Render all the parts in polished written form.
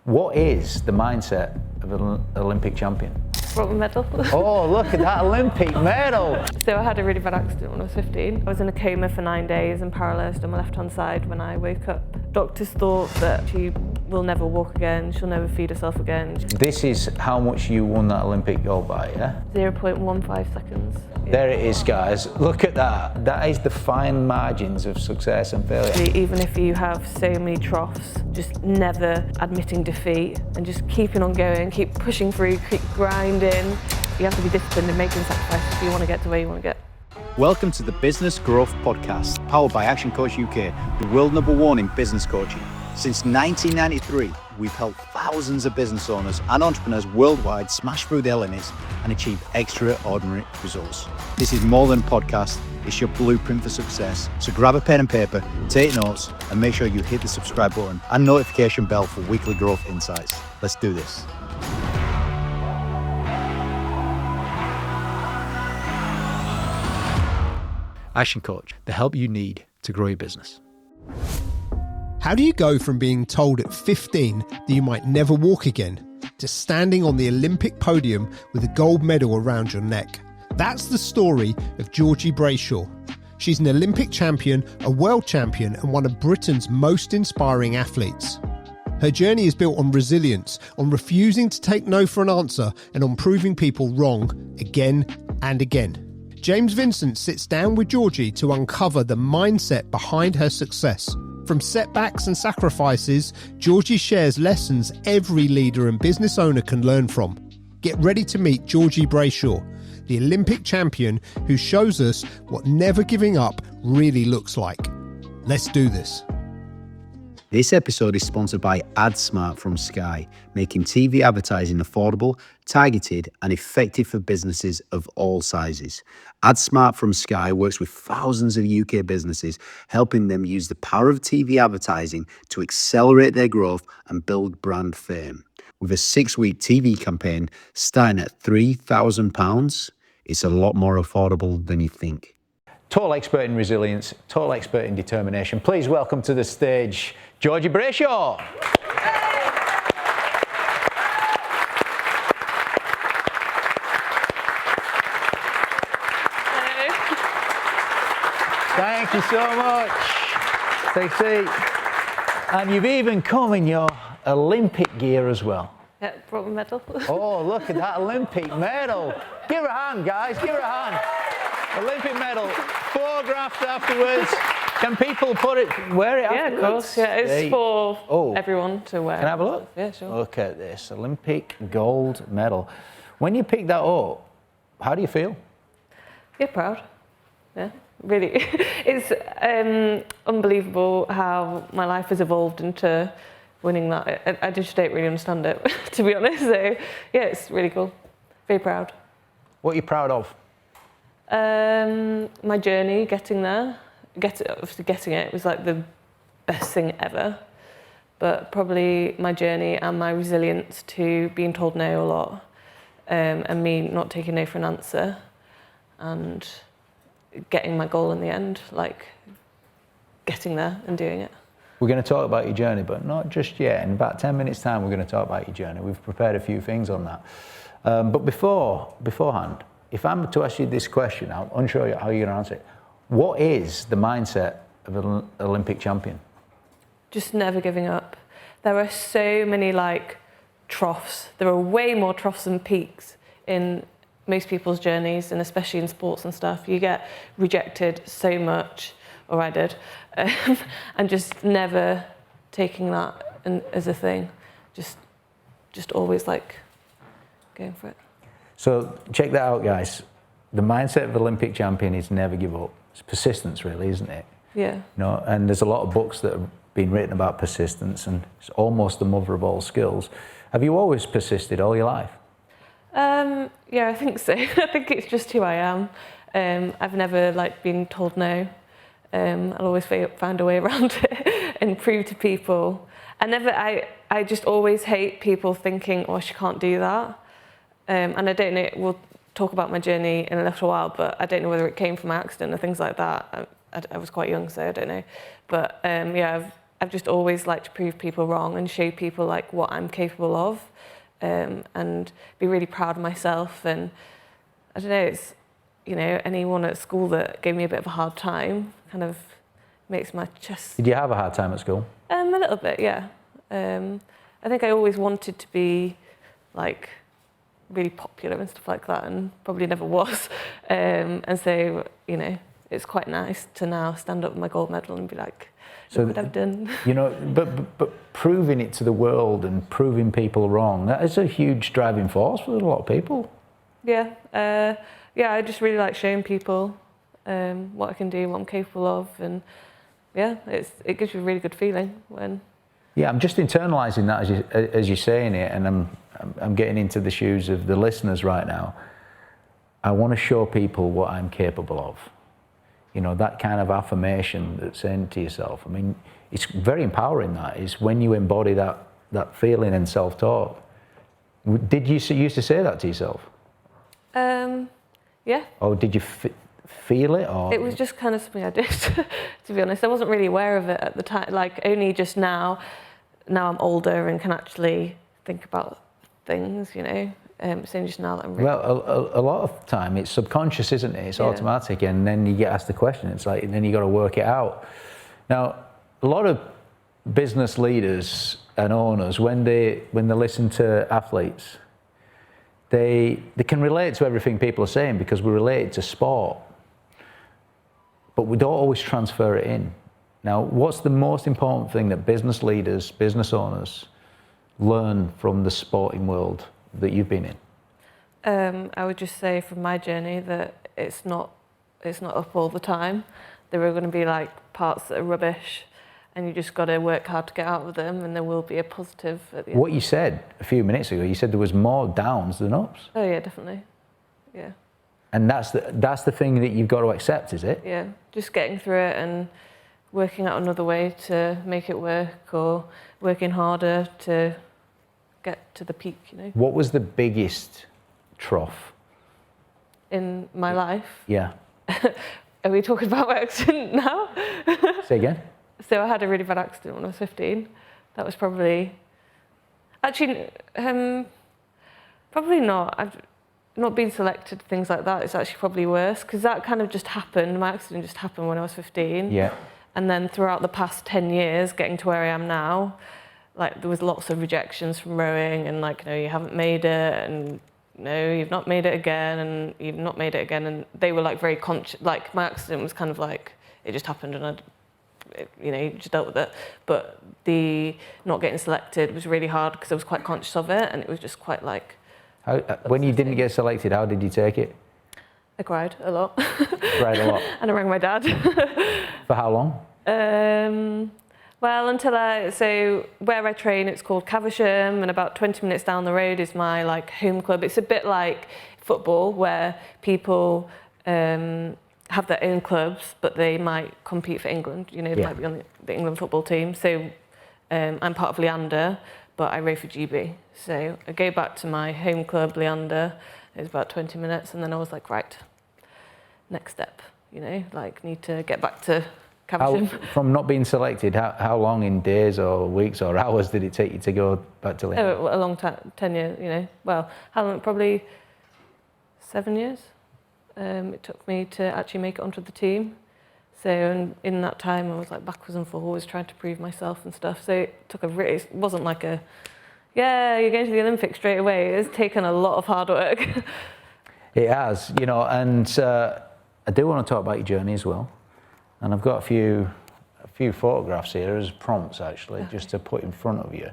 What is the mindset of an Olympic champion? Brought my medal. Oh, look at that Olympic medal! So I had a really bad accident when I was 15. I was in a coma for 9 days and paralysed on my left-hand side when I woke up. Doctors thought that she will never walk again, she'll never feed herself again. This is how much you won that Olympic gold by, yeah? 0.15 seconds. There it is, guys. Look at that. That is the fine margins of success and failure. Even if you have so many troughs, just never admitting defeat and just keeping on going, keep pushing through, keep grinding. You have to be disciplined and making sacrifices if you want to get to where you want to get. Welcome to the Business Growth Podcast, powered by ActionCOACH UK, the world #1 in business coaching. Since 1993, we've helped thousands of business owners and entrepreneurs worldwide smash through their limits and achieve extraordinary results. This is more than a podcast, it's your blueprint for success. So grab a pen and paper, take notes, and make sure you hit the subscribe button and notification bell for weekly growth insights. Let's do this. ActionCOACH, the help you need to grow your business. How do you go from being told at 15 that you might never walk again to standing on the Olympic podium with a gold medal around your neck? That's the story of Georgie Brayshaw. She's an Olympic champion, a world champion, and one of Britain's most inspiring athletes. Her journey is built on resilience, on refusing to take no for an answer, and on proving people wrong again and again. James Vincent sits down with Georgie to uncover the mindset behind her success. From setbacks and sacrifices, Georgie shares lessons every leader and business owner can learn from. Get ready to meet Georgie Brayshaw, the Olympic champion who shows us what never giving up really looks like. Let's do this. This episode is sponsored by AdSmart from Sky, making TV advertising affordable, targeted, and effective for businesses of all sizes. AdSmart from Sky works with thousands of UK businesses, helping them use the power of TV advertising to accelerate their growth and build brand fame. With a 6-week TV campaign starting at £3,000, it's a lot more affordable than you think. Total expert in resilience, total expert in determination. Please welcome to the stage, Georgie Brayshaw. Thank you so much. Take a seat. And you've even come in your Olympic gear as well. Yeah, brought my medal. Oh, look at that Olympic medal. Give her a hand, guys, give her a hand. Olympic medal, photographed afterwards. Can people wear it afterwards? Yeah, of course. Yeah, it's for everyone to wear. Can I have a look? Yeah, sure. Look at this, Olympic gold medal. When you pick that up, how do you feel? Yeah, proud. Yeah, really. It's unbelievable how my life has evolved into winning that. I just don't really understand it, to be honest. So, yeah, it's really cool. Very proud. What are you proud of? My journey getting there. Obviously getting it was like the best thing ever. But probably my journey and my resilience to being told no a lot, and me not taking no for an answer, and getting my goal in the end, like getting there and doing it. We're going to talk about your journey, but not just yet. In about 10 minutes' time, we're going to talk about your journey. We've prepared a few things on that. But beforehand, if I'm to ask you this question, I'm unsure how you're going to answer it. What is the mindset of an Olympic champion? Just never giving up. There are so many troughs. There are way more troughs than peaks in most people's journeys, and especially in sports and stuff. You get rejected so much, or I did, and just never taking that as a thing. Just always going for it. So check that out, guys. The mindset of the Olympic champion is never give up. It's persistence, really, isn't it? Yeah. You know, and there's a lot of books that have been written about persistence, and it's almost the mother of all skills. Have you always persisted all your life? Yeah, I think so. I think it's just who I am. I've never been told no. I'll always find a way around it and prove to people. I just always hate people thinking, oh, she can't do that. And I don't know, we'll talk about my journey in a little while, but I don't know whether it came from an accident or things like that. I was quite young, so I don't know. But yeah, I've just always liked to prove people wrong and show people like what I'm capable of, and be really proud of myself. And I don't know, it's, you know, anyone at school that gave me a bit of a hard time kind of makes my chest... Did you have a hard time at school? A little bit, yeah. I think I always wanted to be like really popular and stuff like that, and probably never was. And so, you know, it's quite nice to now stand up with my gold medal and be like, look what I've done. You know, but proving it to the world and proving people wrong, that is a huge driving force for a lot of people. Yeah, I just really like showing people what I can do, what I'm capable of, and yeah, it gives you a really good feeling when... Yeah, I'm just internalising that as you're saying it, and I'm getting into the shoes of the listeners right now. I want to show people what I'm capable of. You know, that kind of affirmation that's saying to yourself. I mean, it's very empowering, that is, when you embody that feeling and self-talk. Did you used to say that to yourself? Yeah. Or did you feel it? Or? It was just kind of something I did, to be honest. I wasn't really aware of it at the time, like only just now I'm older and can actually think about things, you know. It's only just now that I'm really... Well, a lot of time it's subconscious, isn't it? It's automatic, and then you get asked the question. It's like, and then you got to work it out. Now, a lot of business leaders and owners, when they listen to athletes, they can relate to everything people are saying because we relate to sport, but we don't always transfer it in. Now, what's the most important thing that business leaders, business owners learn from the sporting world that you've been in? I would just say from my journey that it's not up all the time. There are going to be like parts that are rubbish, and you just got to work hard to get out of them, and there will be a positive at the end. What you said a few minutes ago, you said there was more downs than ups. Oh yeah, definitely. Yeah. And that's the thing that you've got to accept, is it? Yeah, just getting through it and working out another way to make it work, or working harder to get to the peak, you know. What was the biggest trough in my life? Yeah. Are we talking about my accident now? Say again? So I had a really bad accident when I was 15. That was probably... Actually, probably not. I've not been selected, things like that. It's actually probably worse, because that kind of just happened. My accident just happened when I was 15. Yeah. And then throughout the past 10 years, getting to where I am now, like there was lots of rejections from rowing, and like, no, you haven't made it, and no, you've not made it again, and you've not made it again. And they were like very conscious, like my accident was kind of like, it just happened and you just dealt with it. But the not getting selected was really hard because I was quite conscious of it, and it was just quite like... when you didn't get selected, how did you take it? I cried a lot. Cried a lot? And I rang my dad. For how long? Well, so where I train, it's called Caversham, and about 20 minutes down the road is my like home club. It's a bit like football, where people have their own clubs, but they might compete for England. You know, they might be on the England football team. So I'm part of Leander, but I row for GB. So I go back to my home club, Leander. It was about 20 minutes, and then I was like, right, next step. You know, like need to get back to Caversham. From not being selected, how long in days or weeks or hours did it take you to go back to Leander? Oh, a long time, 10 years, you know. Well, how long? Probably 7 years. It took me to actually make it onto the team. So in that time, I was like backwards and forwards trying to prove myself and stuff. So it took it wasn't like a, yeah, you're going to the Olympics straight away. It's taken a lot of hard work. It has, you know, and I do want to talk about your journey as well. And I've got a few photographs here as prompts, actually, just to put in front of you.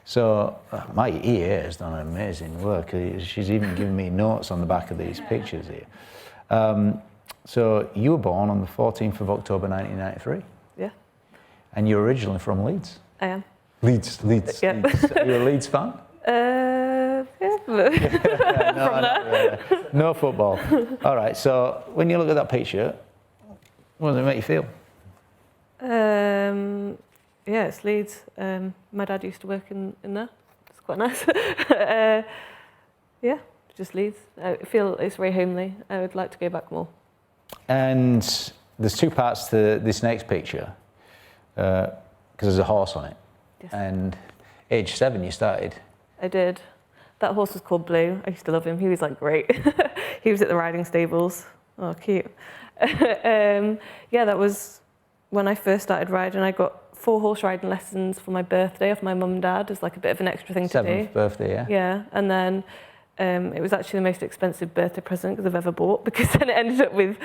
So my EA has done amazing work. She's even given me notes on the back of these pictures here. So you were born on the 14th of October 1993. Yeah. And you're originally from Leeds. I am. Leeds. Yeah. Leeds. Are you a Leeds fan? Yeah. No football. All right. So when you look at that picture, what does it make you feel? Yeah, it's Leeds. My dad used to work in there. It's quite nice. Yeah, just Leeds. I feel it's very homely. I would like to go back more. And there's two parts to this next picture. because there's a horse on it. Yes. And age 7 you started. I did. That horse was called Blue. I used to love him. He was like great. He was at the riding stables. Oh, cute. Yeah, that was when I first started riding. I got 4 horse riding lessons for my birthday off my mum and dad as like a bit of an extra thing to do. 7th birthday, yeah? Yeah, and then it was actually the most expensive birthday present I've ever bought, because then it ended up with,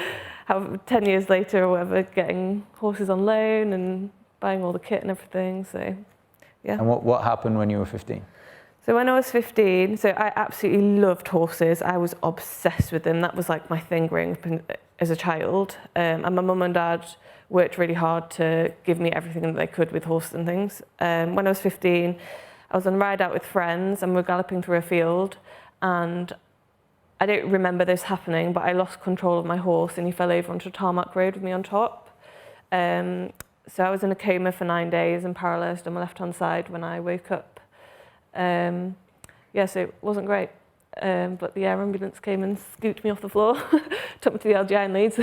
10 years later or whatever, getting horses on loan and buying all the kit and everything, so yeah. And what happened when you were 15? So when I was 15, so I absolutely loved horses. I was obsessed with them. That was like my thing growing up as a child. And my mum and dad worked really hard to give me everything that they could with horses and things. When I was 15, I was on a ride out with friends and we were galloping through a field, and I don't remember this happening, but I lost control of my horse and he fell over onto a tarmac road with me on top. So I was in a coma for 9 days and paralysed on my left-hand side when I woke up. Yeah, so it wasn't great. But the air ambulance came and scooped me off the floor, took me to the LGI in Leeds,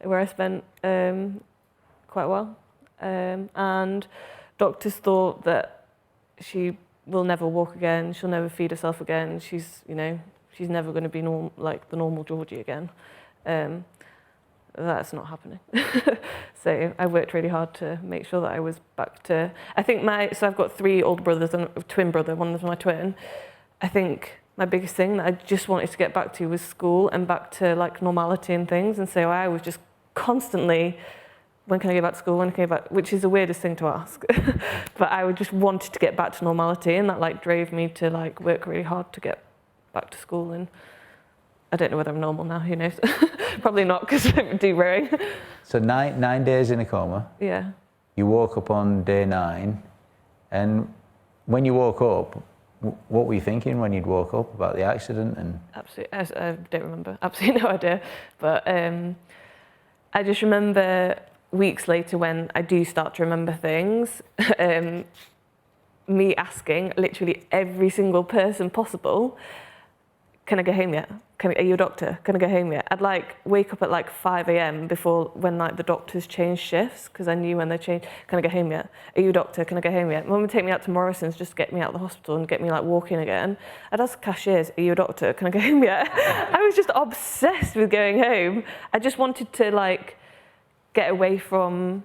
where I spent quite a while. And doctors thought that she will never walk again, she'll never feed herself again, she's never going to be like the normal Georgie again. That's not happening. So I worked really hard to make sure that I was back to, I think so I've got 3 older brothers and a twin brother, one of them is my twin. I think my biggest thing that I just wanted to get back to was school and back to like normality and things. And so I was just constantly, when can I go back to school, when can I go back, which is the weirdest thing to ask. But I just wanted to get back to normality, and that like drove me to like work really hard to get back to school. And I don't know whether I'm normal now, who knows? Probably not, because I'm de-rowing. So 9 days in a coma. Yeah. You woke up on day 9, and when you woke up, what were you thinking when you'd woke up about the accident? And absolutely, I don't remember. Absolutely no idea. But I just remember weeks later when I do start to remember things, me asking literally every single person possible, can I go home yet? Are you a doctor? Can I go home yet? I'd like wake up at like 5 a.m. before when like the doctors changed shifts, because I knew when they changed, can I go home yet? Are you a doctor? Can I go home yet? Mum would take me out to Morrison's just to get me out of the hospital and get me like walking again. I'd ask cashiers, are you a doctor? Can I go home yet? I was just obsessed with going home. I just wanted to like get away from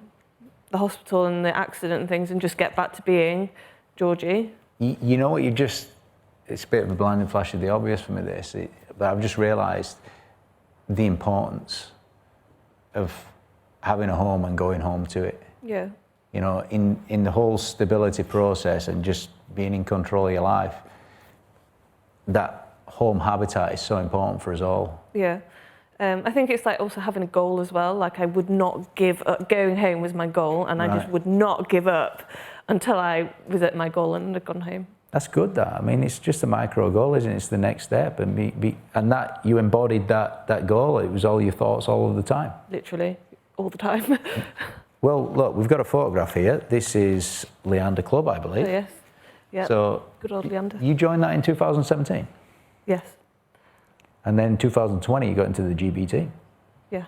the hospital and the accident and things and just get back to being Georgie. You know what, it's a bit of a blinding flash of the obvious for me, but I've just realised the importance of having a home and going home to it. Yeah. You know, in the whole stability process and just being in control of your life, that home habitat is so important for us all. Yeah. I think it's like also having a goal as well. Like I would not give up. Going home was my goal, and I just would not give up until I was at my goal and had gone home. That's good. That, I mean, it's just a micro goal, isn't it? It's the next step, and and that you embodied that goal. It was all your thoughts all of the time. Literally, all the time. Well, look, we've got a photograph here. This is Leander Club, I believe. Oh, yes. Yeah. So good old Leander. You joined that in 2017. Yes. And then 2020, you got into the GBT. Yeah.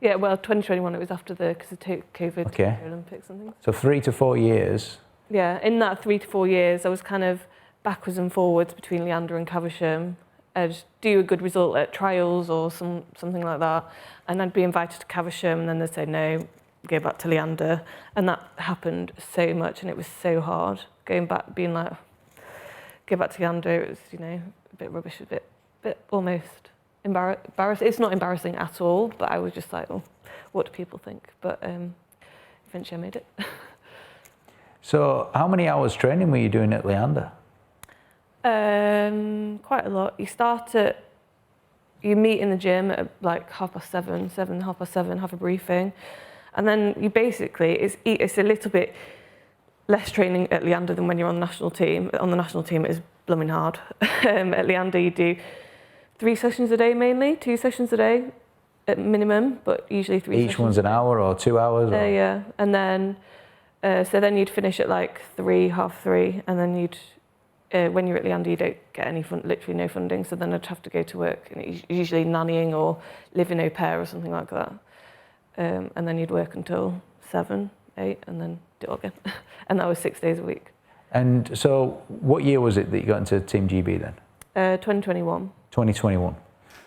Yeah. Well, 2021 it was after because of COVID, okay. Olympics and things. So 3 to 4 years. Yeah, in that 3 to 4 years, I was kind of backwards and forwards between Leander and Caversham. I'd do a good result at trials or something like that, and I'd be invited to Caversham, and then they'd say, no, go back to Leander. And that happened so much, and it was so hard. Going back, being like, go back to Leander, it was, a bit rubbish, a bit almost embarrassing. It's not embarrassing at all, but I was just like, oh, what do people think? But eventually I made it. So how many hours training were you doing at Leander? Quite a lot. You meet in the gym at like 7:30, 7:30, have a briefing. And then you basically, it's a little bit less training at Leander than when you're on the national team. On the national team it is blooming hard. At Leander you do 3 sessions a day mainly, 2 sessions a day at minimum, but usually 3 sessions. Each one's an hour or 2 hours? Yeah, and then so then you'd finish at like 3, half 3, and then you'd, when you're at Leander, you don't get any literally no funding, so then I'd have to go to work, and usually nannying or live in au pair or something like that. And then you'd work until 7, 8, and then do it all again. And that was 6 days a week. And so what year was it that you got into Team GB then? 2021. 2021.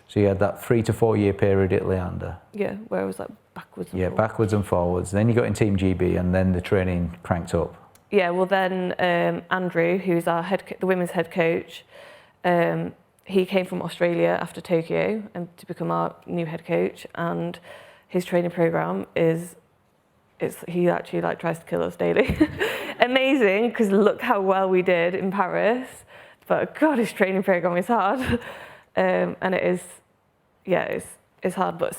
So you had that 3 to 4 year period at Leander. Yeah, where I was like backwards and forwards. Backwards and forwards. Then you got in Team GB and then the training cranked up. Yeah, well then Andrew, who's our the women's head coach, he came from Australia after Tokyo and to become our new head coach, and his training program he actually like tries to kill us daily. Amazing, because look how well we did in Paris, but God, his training program is hard. And it is, it's hard, but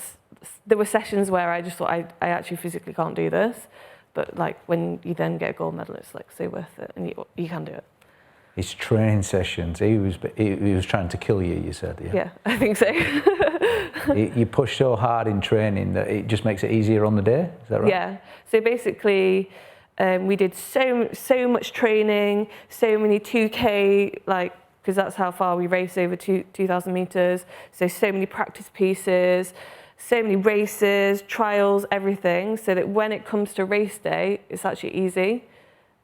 there were sessions where I just thought I actually physically can't do this, but like when you then get a gold medal, it's like so worth it, and you can do it. His training sessions, he was trying to kill you, you said, yeah? Yeah, I think so. You push so hard in training that it just makes it easier on the day, is that right? Yeah, so basically we did so much training, so many 2K, like, because that's how far we race over 2,000 meters. So many practice pieces, so many races, trials, everything, so that when it comes to race day, it's actually easy.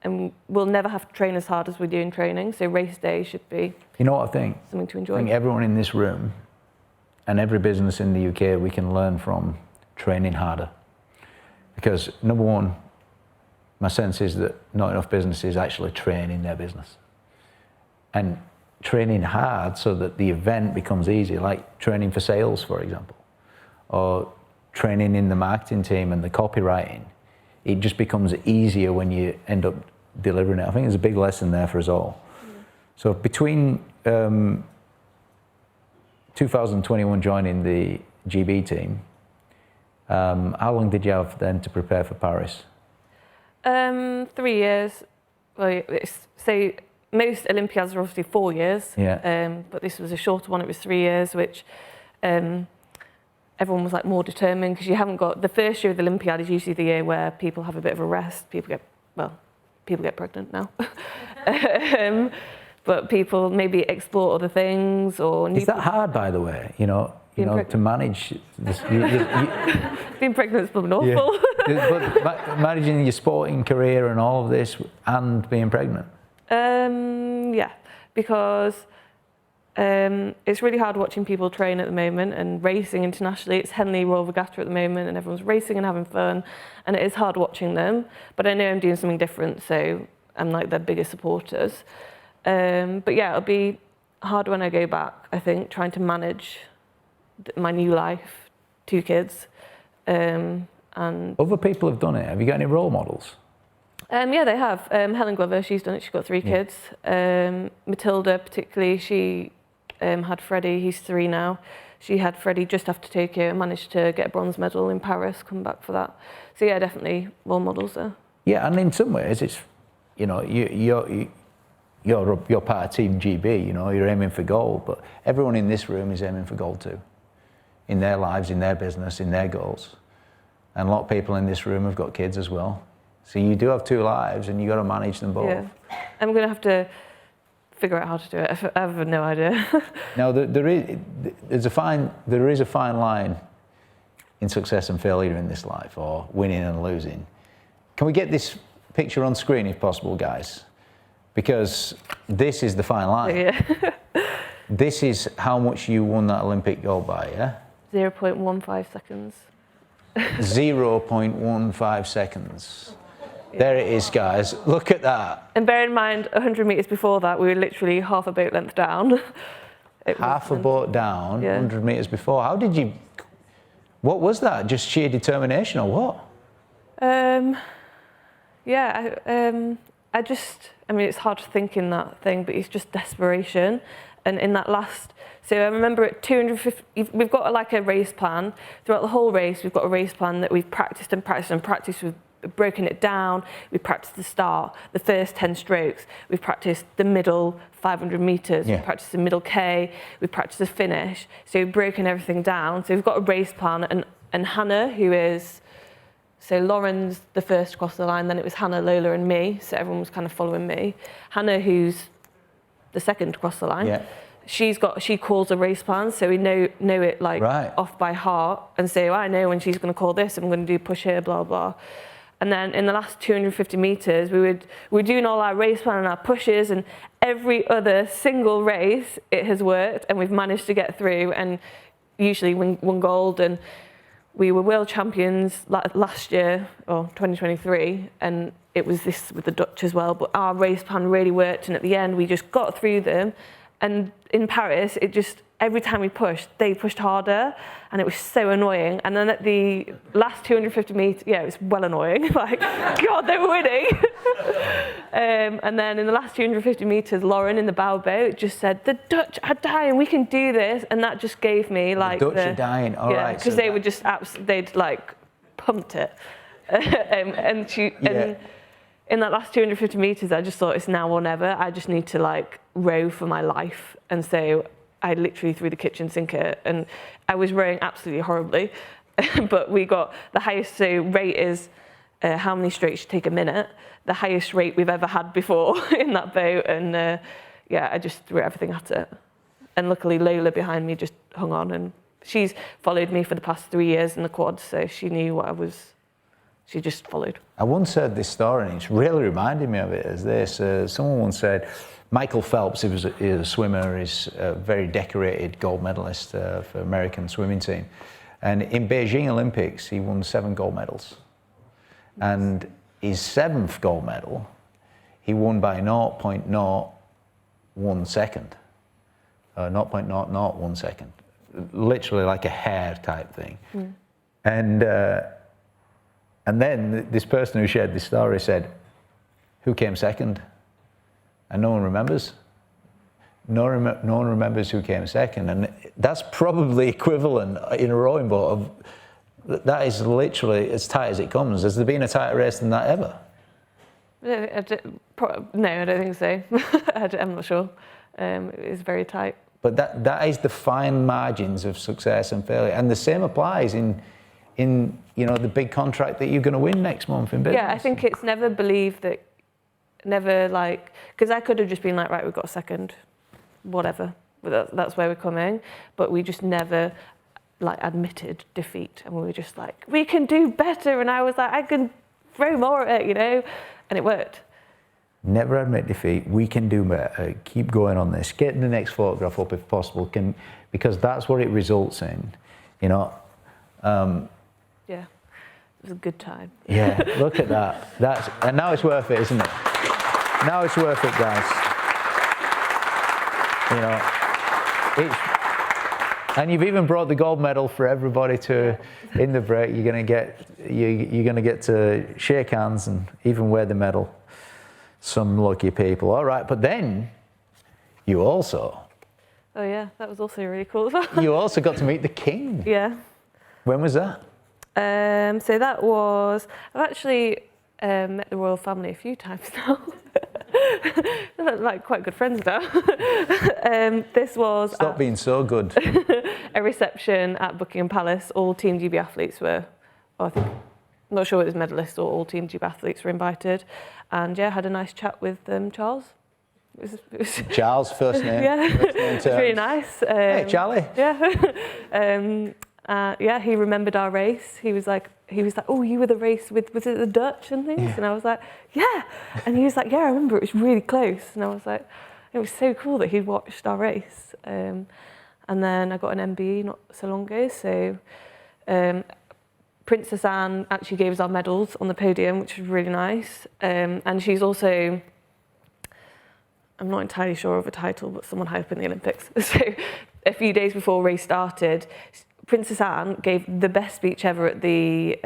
And we'll never have to train as hard as we do in training. So race day should be, you know what I think? Something to enjoy. I think everyone in this room and every business in the UK, we can learn from training harder. Because number one, my sense is that not enough businesses actually train in their business. And training hard so that the event becomes easy, like training for sales, for example, or training in the marketing team and the copywriting. It just becomes easier when you end up delivering it. I think there's a big lesson there for us all. Mm. So between 2021 joining the GB team, how long did you have then to prepare for Paris? 3 years. Well, so most Olympiads are obviously 4 years, but this was a shorter one. It was 3 years, which everyone was like more determined, because you haven't got, the first year of the Olympiad is usually the year where people have a bit of a rest. People get pregnant now. But people maybe explore other things or... Is that hard, by the way? You know, to manage this... Being pregnant is probably awful. Yeah. But managing your sporting career and all of this and being pregnant? Yeah, because it's really hard watching people train at the moment and racing internationally. It's Henley Royal Regatta at the moment and everyone's racing and having fun, and it is hard watching them. But I know I'm doing something different, so I'm like their biggest supporters. But yeah, it'll be hard when I go back, I think, trying to manage my new life, 2 kids. And other people have done it. Have you got any role models? Yeah, they have. Helen Glover, she's done it. She's got 3 kids. Matilda, particularly, she had Freddie. He's 3 now. She had Freddie just after Tokyo and managed to get a bronze medal in Paris, come back for that. So yeah, definitely role models there. Yeah, and in some ways, it's, you know, you're part of Team GB. You know, you're aiming for gold, but everyone in this room is aiming for gold too, in their lives, in their business, in their goals. And a lot of people in this room have got kids as well. So you do have 2 lives, and you got to manage them both. Yeah, I'm going to have to figure out how to do it. I have no idea. Now, there is a fine line in success and failure in this life, or winning and losing. Can we get this picture on screen, if possible, guys? Because this is the fine line. Yeah. This is how much you won that Olympic gold by, yeah? 0.15 seconds. 0.15 seconds. There it is, guys. Look at that. And bear in mind, 100 metres before that, we were literally half a boat length down. Half a boat down, yeah. 100 metres before. How did you... What was that? Just sheer determination or what? Yeah, I mean, it's hard to think in that thing, but it's just desperation. And in that last... So I remember at 250... We've got like a race plan. Throughout the whole race, we've got a race plan that we've practiced and practiced and practiced. We've broken it down. We practiced the start, the first 10 strokes. We've practiced the middle 500 metres. Yeah. We've practiced the middle K. We've practiced the finish. So we've broken everything down. So we've got a race plan. And Hannah, who is... So Lauren's the first across the line, then it was Hannah, Lola and me. So everyone was kind of following me. Hannah, who's the second across the line. Yeah. She calls a race plan, so we know it like right. off by heart, and say, I know when she's going to call this, I'm going to do push here, blah, blah. And then in the last 250 meters, we were doing all our race plan and our pushes, and every other single race it has worked, and we've managed to get through and usually won gold. And we were world champions last year, or 2023, and it was this with the Dutch as well. But our race plan really worked, and at the end we just got through them. And in Paris, it just, every time we pushed, they pushed harder, and it was so annoying. And then at the last 250 meters, yeah, it was well annoying. Like, God, they were winning. And then in the last 250 meters, Lauren in the bow boat just said, "The Dutch are dying, we can do this." And that just gave me like the Dutch are dying, all right. because they were just, they'd like pumped it. And in that last 250 meters, I just thought, it's now or never. I just need to like row for my life. And so I literally threw the kitchen sink at, and I was rowing absolutely horribly. But we got the highest, so rate is how many strokes you take a minute, the highest rate we've ever had before in that boat. And I just threw everything at it. And luckily Lola behind me just hung on, and she's followed me for the past 3 years in the quad, so she knew what I was. She just followed. I once heard this story, and it's really reminded me of it as this. Someone once said, Michael Phelps, he was a swimmer, is a very decorated gold medalist for American swimming team. And in Beijing Olympics, he won 7 gold medals. And his 7th gold medal, he won by 0.01 second. 0.001 second. Literally like a hair type thing. And then this person who shared this story said, "Who came second?" And no one remembers. No one remembers who came second. And that's probably equivalent in a rowing boat of, that is literally as tight as it comes. Has there been a tighter race than that ever? No, I don't think so. I'm not sure. It is very tight. But that is the fine margins of success and failure. And the same applies in the big contract that you're going to win next month in business. Yeah, I think it's never believed that, because I could have just been like, right, we've got a second, whatever, but that's where we're coming. But we just never admitted defeat, and we were just like, we can do better. And I was like, I can throw more at it, and it worked. Never admit defeat. We can do better. Keep going on this. Get the next photograph up if possible, because that's what it results in. Yeah, it was a good time. Yeah, look at that. And now it's worth it, isn't it? Now it's worth it, guys. And you've even brought the gold medal for everybody in the break. You're gonna get to shake hands and even wear the medal. Some lucky people. All right, but then you also. Oh yeah, that was also really cool. You also got to meet the king. Yeah. When was that? So that was, I've actually met the royal family a few times now. They're like quite good friends now. This was Stop being so good. a reception at Buckingham Palace. All Team GB athletes were, I'm not sure whether it was medalists or all Team GB athletes were invited. And yeah, had a nice chat with Charles. It was Charles, first name. Yeah, first name it's really nice. Hey, Charlie. Yeah. He remembered our race. He was like, "Oh, you were the race was it the Dutch and things?" Yeah. And I was like, "Yeah." And he was like, "Yeah, I remember. It was really close." And I was like, it was so cool that he'd watched our race. And then I got an MBE not so long ago. So Princess Anne actually gave us our medals on the podium, which was really nice. And she's also, I'm not entirely sure of a title, but someone high up in the Olympics. So a few days before race started, Princess Anne gave the best speech ever at the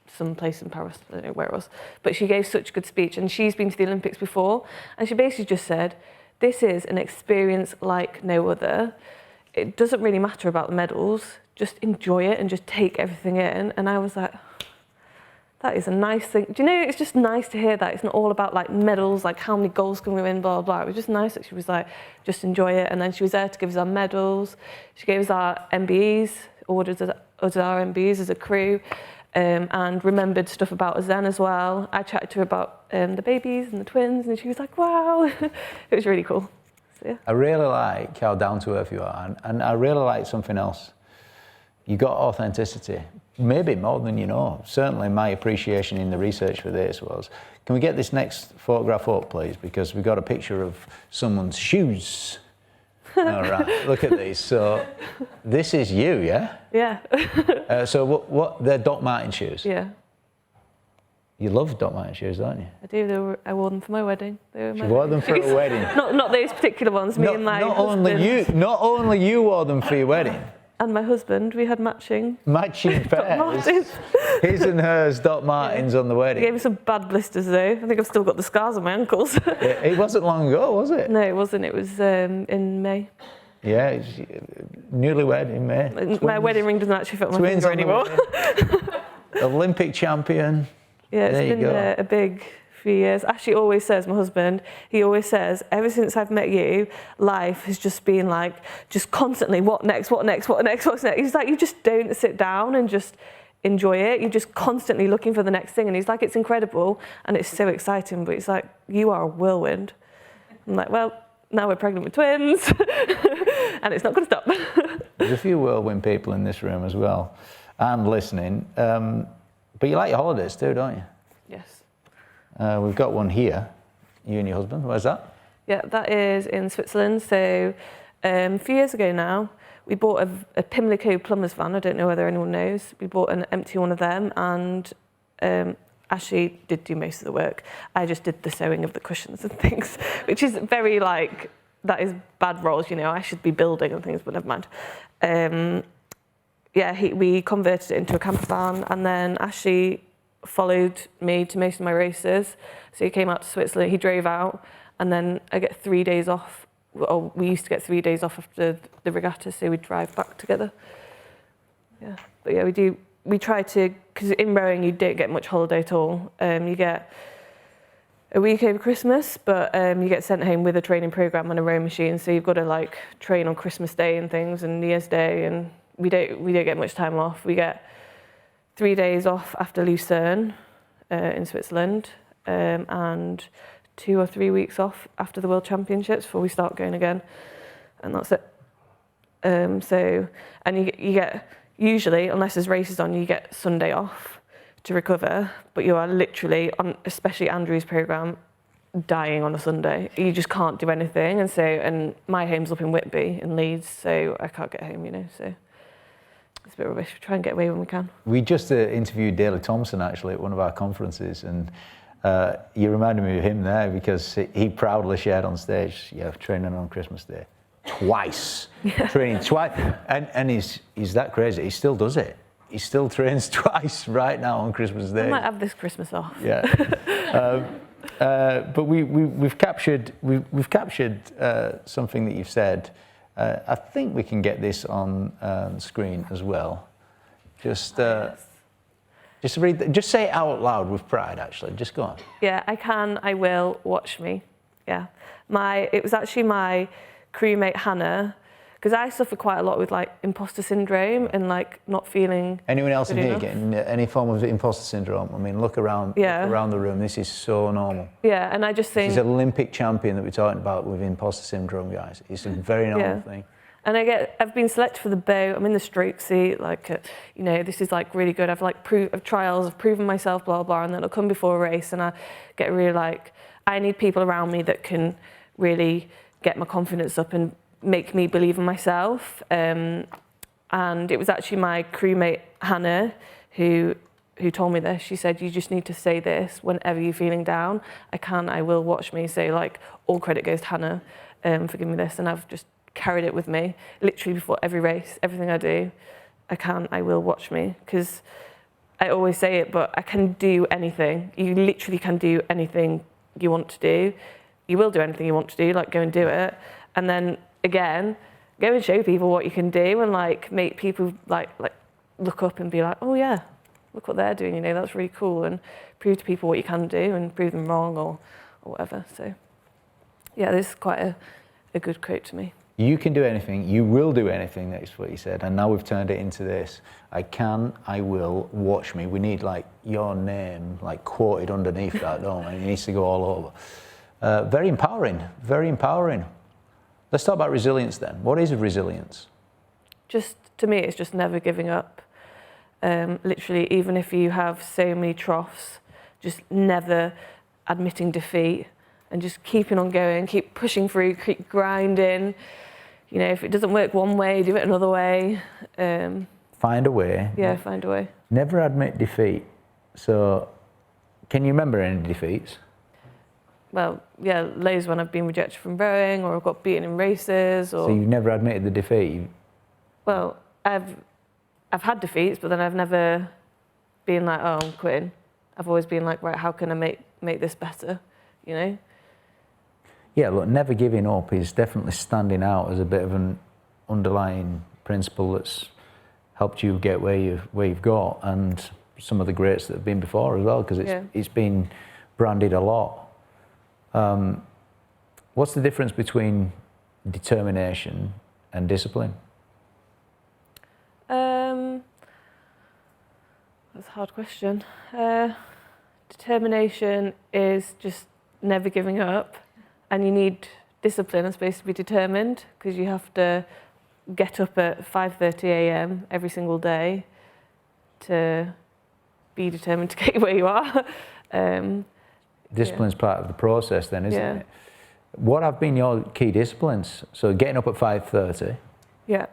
some place in Paris, I don't know where it was, but she gave such a good speech, and she's been to the Olympics before, and she basically just said, "This is an experience like no other. It doesn't really matter about the medals, just enjoy it and just take everything in." And I was like, that is a nice thing. Do you know, it's just nice to hear that. It's not all about like medals, like how many goals can we win, blah, blah, blah. It was just nice that she was like, just enjoy it. And then she was there to give us our medals. She gave us our MBEs, ordered us our MBEs as a crew, and remembered stuff about us then as well. I chatted to her about the babies and the twins, and she was like, wow. It was really cool. So, yeah. I really like how down to earth you are. And I really like something else. You got authenticity, maybe more than you know. Certainly my appreciation in the research for this was, can we get this next photograph up, please? Because we've got a picture of someone's shoes. All right, look at these. So this is you, yeah? Yeah. So what? They're Doc Martens shoes? Yeah. You love Doc Martens shoes, don't you? I do. I wore them for my wedding. You wore them for a wedding? Not those particular ones. Me and my husband. Not only you wore them for your wedding. And my husband, we had matching pairs. His and hers, Doc Martens on the wedding. He gave me some bad blisters though. I think I've still got the scars on my ankles. It wasn't long ago, was it? No, it wasn't. It was in May. Yeah, it's newlywed in May. My wedding ring doesn't actually fit on my finger anymore. Olympic champion. Yeah, it's been a big few years. Ashley always says, my husband, he always says, ever since I've met you, life has just been like, just constantly, what next, what's next? He's like, you just don't sit down and just enjoy it. You're just constantly looking for the next thing. And he's like, it's incredible and it's so exciting, but it's like, you are a whirlwind. I'm like, well, now we're pregnant with twins and it's not going to stop. There's a few whirlwind people in this room as well and listening. But you like your holidays too, don't you? Yes. We've got one here, you and your husband. Where's that? Yeah, that is in Switzerland. So a few years ago now, we bought a Pimlico plumber's van. I don't know whether anyone knows. We bought an empty one of them and Ashley did do most of the work. I just did the sewing of the cushions and things, which is very like, that is bad roles, you know. I should be building and things, but never mind. We converted it into a camper van and then Ashley followed me to most of my races. So he came out to Switzerland, he drove out, and then I get 3 days off. Or we used to get 3 days off after the regatta, so we'd drive back together. Yeah, but yeah, we try to, because in rowing you don't get much holiday at all. You get a week over Christmas, but you get sent home with a training program and a rowing machine, so you've got to like train on Christmas Day and things and New Year's Day, and we don't get much time off. We get 3 days off after Lucerne in Switzerland, and 2 or 3 weeks off after the World Championships before we start going again, and that's it. You get, usually, unless there's races on, you get Sunday off to recover, but you are literally, on especially Andrew's programme, dying on a Sunday. You just can't do anything, and my home's up in Whitby in Leeds, so I can't get home, you know, so. It's a bit rubbish. We try and get away when we can. We just interviewed Daley Thompson actually at one of our conferences, and you reminded me of him there because he proudly shared on stage, training on Christmas Day twice, training twice, and he's that crazy. He still does it. He still trains twice right now on Christmas Day. I might have this Christmas off. Yeah, but we've captured something that you've said. I think we can get this on screen as well. Just read. Just say it out loud with pride. Actually, just go on. Yeah, I can. I will. Watch me. Yeah, it was actually my crewmate Hannah, because I suffer quite a lot with like imposter syndrome and like not feeling. Anyone else in here getting any form of imposter syndrome? I mean, look around the room. This is so normal. Yeah, and I just think this is an Olympic champion that we're talking about with imposter syndrome, guys. It's a very normal thing. And I've been selected for the boat. I'm in the stroke seat. Like, this is like really good. I've like trials. I've proven myself. Blah blah. And then I'll come before a race, and I get really like, I need people around me that can really get my confidence up and make me believe in myself. And it was actually my crewmate Hannah who told me this. She said, you just need to say this whenever you're feeling down. I will, watch me. So like, all credit goes to Hannah for giving me this, and I've just carried it with me literally before every race. Everything I do, I will, watch me, because I always say it, but I can do anything. You literally can do anything you want to do. You will do anything you want to do, like go and do it, and then again, go and show people what you can do, and like make people like look up and be like, oh yeah, look what they're doing, that's really cool, and prove to people what you can do and prove them wrong or whatever. So yeah, this is quite a good quote to me. You can do anything, you will do anything, that's what you said, and now we've turned it into this. I can, I will, watch me. We need like your name like quoted underneath that, don't we? It needs to go all over. Very empowering, very empowering. Let's talk about resilience then. What is resilience? To me, it's just never giving up. Literally, even if you have so many troughs, just never admitting defeat and just keeping on going, keep pushing through, keep grinding. You know, if it doesn't work one way, do it another way. Find a way. Yeah, find a way. Never admit defeat. So, can you remember any defeats? Well, yeah, loads when I've been rejected from rowing or I've got beaten in races. Or So you've never admitted the defeat? well, I've had defeats, but then I've never been like, oh, I'm quitting. I've always been like, right, how can I make this better? You know? Yeah, look, never giving up is definitely standing out as a bit of an underlying principle that's helped you get where you've got, and some of the greats that have been before as well, because it's been branded a lot. What's the difference between determination and discipline? That's a hard question. Determination is just never giving up, and you need discipline, I suppose, to be determined, because you have to get up at 5:30 a.m. every single day to be determined to get where you are. Discipline's part of the process then, isn't Yeah. it? What have been your key disciplines? So getting up at 5:30, Yeah,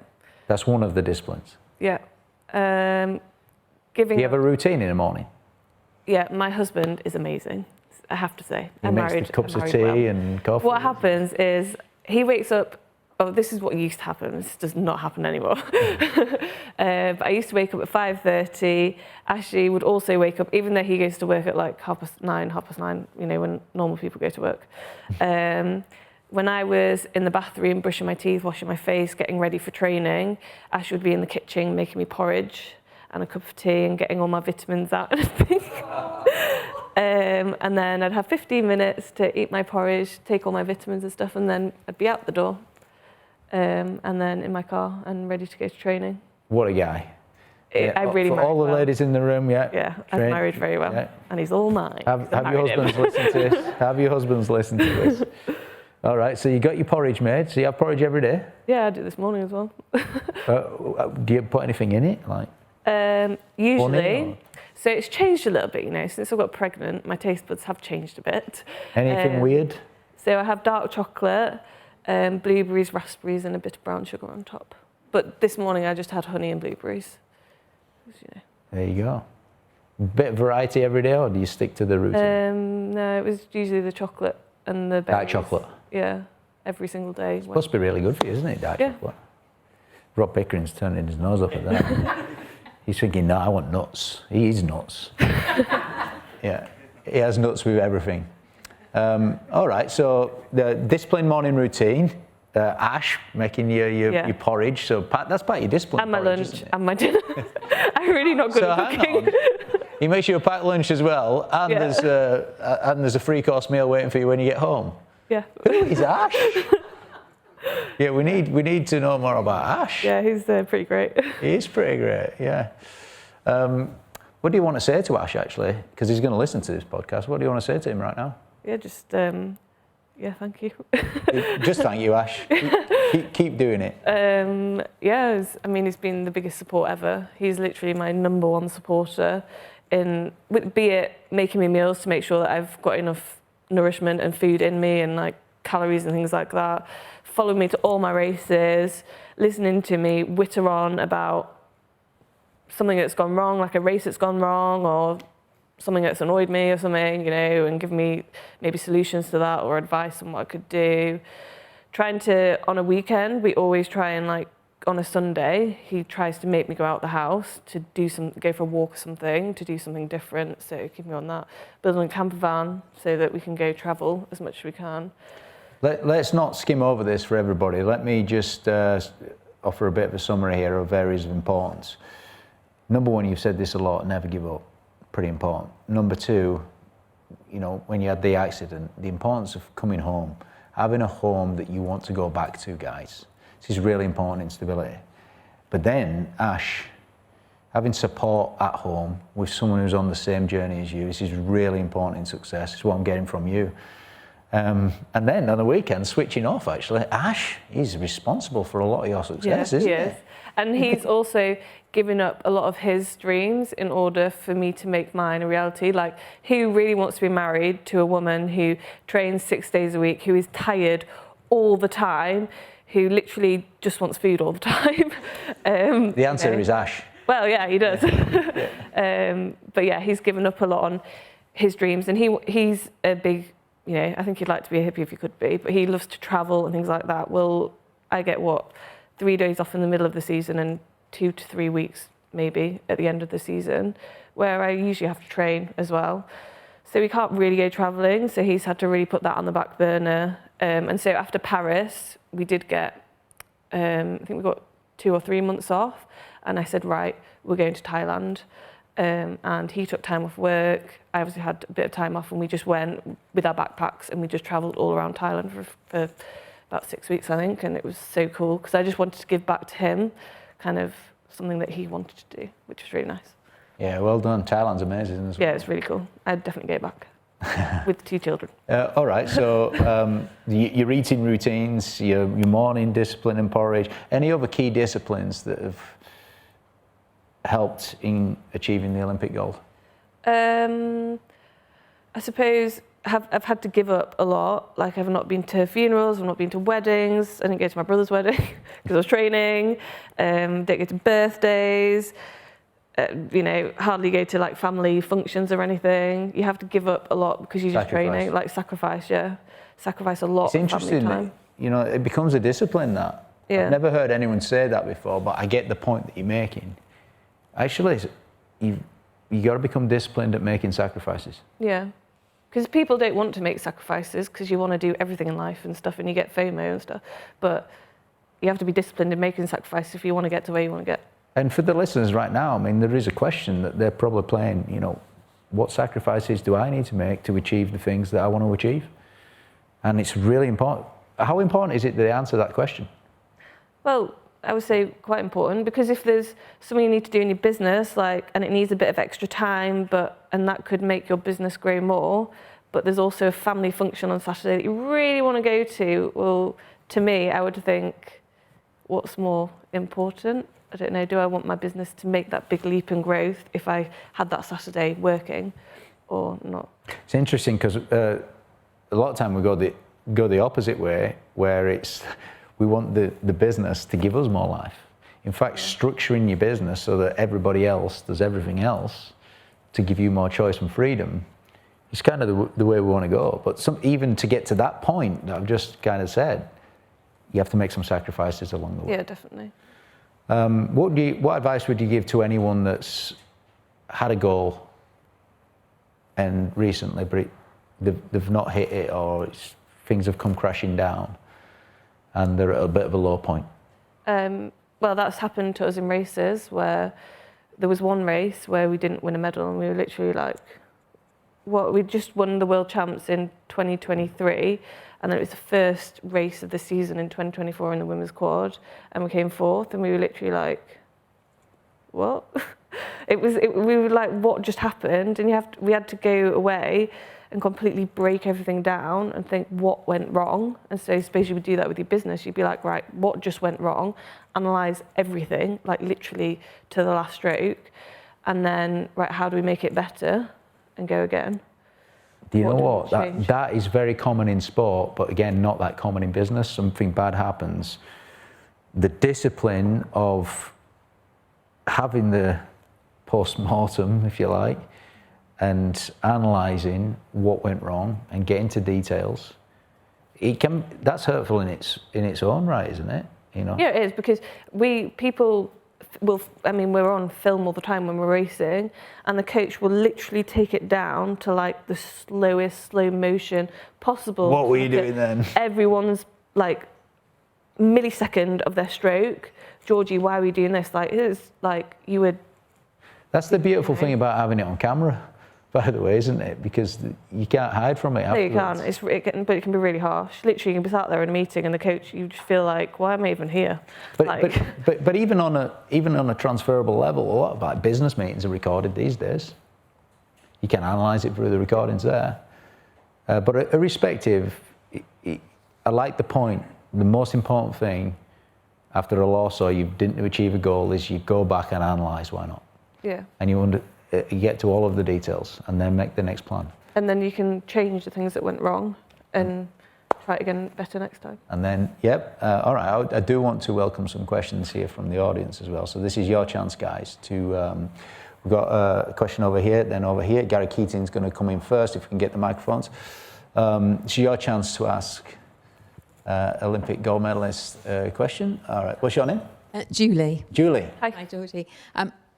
that's one of the disciplines. yeah. Do you have a routine in the morning? Yeah, my husband is amazing, I have to say. He makes the cups of tea and coffee. What happens is he wakes up. Oh, this is what used to happen. This does not happen anymore. But I used to wake up at 5:30. Ashley would also wake up, even though he goes to work at like 9:30, you know, when normal people go to work. When I was in the bathroom, brushing my teeth, washing my face, getting ready for training, Ashley would be in the kitchen making me porridge and a cup of tea and getting all my vitamins out and everything. And then I'd have 15 minutes to eat my porridge, take all my vitamins and stuff, and then I'd be out the door. And then in my car and ready to go to training. What a guy. I really for all the ladies in the room, yeah. Yeah, I've married very well. Yeah. And he's all mine. Have your husbands listen to this. Have your husbands listen to this. All right, so you got your porridge made. So you have porridge every day? Yeah, I do this morning as well. Do you put anything in it? Like usually. So it's changed a little bit, you know, since I got pregnant, my taste buds have changed a bit. Anything weird? So I have dark chocolate, blueberries, raspberries, and a bit of brown sugar on top. But this morning I just had honey and blueberries. You know. There you go. Bit of variety every day, or do you stick to the routine? No, it was usually the chocolate and the berries. Dark chocolate? Yeah, every single day. It's supposed to be really good for you, isn't it, dark chocolate? Rob Pickering's turning his nose up at that. He's thinking, no, I want nuts. He is nuts. Yeah, he has nuts with everything. All right, so the disciplined morning routine, Ash making your porridge, so that's part of your discipline. And my porridge, lunch and my dinner. I'm really not good at cooking. He makes you a packed lunch as well, and there's a free course meal waiting for you when you get home. Yeah. Who is Ash? Yeah, we need to know more about Ash. Yeah, he's pretty great. He is pretty great, yeah. What do you want to say to Ash, actually? Because he's going to listen to this podcast. What do you want to say to him right now? Yeah, just, thank you. Just thank you, Ash. Keep doing it. He's been the biggest support ever. He's literally my number one supporter, be it making me meals to make sure that I've got enough nourishment and food in me and like calories and things like that, follow me to all my races, listening to me witter on about something that's gone wrong, like a race that's gone wrong, or something that's annoyed me or something, you know, and give me maybe solutions to that or advice on what I could do. Trying to, on a weekend, we always try and like, on a Sunday, he tries to make me go out the house to go for a walk or something, to do something different, so keep me on that. Building a camper van so that we can go travel as much as we can. Let's not skim over this for everybody. Let me just offer a bit of a summary here of areas of importance. Number one, you've said this a lot, never give up. Pretty important. Number two, you know, when you had the accident, the importance of coming home, having a home that you want to go back to, guys. This is really important in stability. But then, Ash, having support at home with someone who's on the same journey as you, this is really important in success. It's what I'm getting from you. And then on the weekend, switching off, actually. Ash is responsible for a lot of your success, isn't he? Is. And he's also given up a lot of his dreams in order for me to make mine a reality. Like, who really wants to be married to a woman who trains 6 days a week, who is tired all the time, who literally just wants food all the time? The answer is Ash. Well, yeah, he does. But yeah, he's given up a lot on his dreams, and he's a big, I think he'd like to be a hippie if he could be, but he loves to travel and things like that. Well, I get 3 days off in the middle of the season and 2 to 3 weeks maybe at the end of the season, where I usually have to train as well. So we can't really go travelling, so he's had to really put that on the back burner. And so after Paris, we did get, I think we got 2 or 3 months off, and I said, right, we're going to Thailand. And he took time off work. I obviously had a bit of time off, and we just went with our backpacks and we just travelled all around Thailand for about 6 weeks, I think. And it was so cool because I just wanted to give back to him kind of something that he wanted to do, which was really nice. Yeah, well done. Thailand's amazing, isn't it? Yeah, it's really cool. I'd definitely go back with 2 children. All right, so your eating routines, your morning discipline and porridge, any other key disciplines that have helped in achieving the Olympic gold? I suppose I've had to give up a lot. Like, I've not been to funerals, I've not been to weddings. I didn't go to my brother's wedding because I was training. Didn't go to birthdays. Hardly go to like family functions or anything. You have to give up a lot because you're just training. Like, sacrifice a lot. It's interesting family time. It becomes a discipline that. Yeah. I've never heard anyone say that before, but I get the point that you're making. Actually, you got to become disciplined at making sacrifices. Yeah, because people don't want to make sacrifices because you want to do everything in life and stuff, and you get FOMO and stuff. But you have to be disciplined in making sacrifices if you want to get to where you want to get. And for the listeners right now, I mean, there is a question that they're probably playing, what sacrifices do I need to make to achieve the things that I want to achieve? And it's really important. How important is it that they answer that question? Well, I would say quite important, because if there's something you need to do in your business, and it needs a bit of extra time, and that could make your business grow more, but there's also a family function on Saturday that you really want to go to, well, to me, I would think, what's more important? I don't know, do I want my business to make that big leap in growth if I had that Saturday working or not? It's interesting because a lot of time we go the opposite way, where we want the business to give us more life. In fact, structuring your business so that everybody else does everything else to give you more choice and freedom is kind of the way we want to go. But even to get to that point that I've just kind of said, you have to make some sacrifices along the way. Yeah, definitely. What advice would you give to anyone that's had a goal and recently but they've not hit it, or things have come crashing down and they're at a bit of a low point? Well, that's happened to us in races, where there was one race where we didn't win a medal, and we were literally like, we just won the World Champs in 2023, and then it was the first race of the season in 2024 in the women's quad, and we came 4th, and we were literally like, what? We were like, what just happened? And we had to go away and completely break everything down and think what went wrong. And so I suppose you would do that with your business. You'd be like, right, what just went wrong? Analyse everything, like literally to the last stroke. And then, right, how do we make it better and go again? Do you know what? That is very common in sport, but again, not that common in business. Something bad happens. The discipline of having the post-mortem, if you like, and analysing what went wrong and getting to details, that's hurtful in its own right, isn't it? Yeah, it is, because we're on film all the time when we're racing, and the coach will literally take it down to like the slowest slow motion possible. What were you doing then? Everyone's like millisecond of their stroke. Georgie, why are we doing this? Like, it's like you would. That's the beautiful thing about having it on camera, by the way, isn't it? Because you can't hide from it afterwards. No, you can't. But it can be really harsh. Literally, you can be sat there in a meeting, and the coach, you just feel like, why am I even here? But even on a transferable level, a lot of like business meetings are recorded these days. You can analyse it through the recordings there. But irrespective, I like the point. The most important thing after a loss or you didn't achieve a goal is you go back and analyse why not. Yeah. And you get to all of the details and then make the next plan. And then you can change the things that went wrong and try it again better next time. And then, all right, I do want to welcome some questions here from the audience as well. So this is your chance, guys, to, we've got a question over here, then over here. Gary Keating's going to come in first if we can get the microphones. It's your chance to ask Olympic gold medalist question. All right, what's your name? Julie. Julie. Hi, Georgie.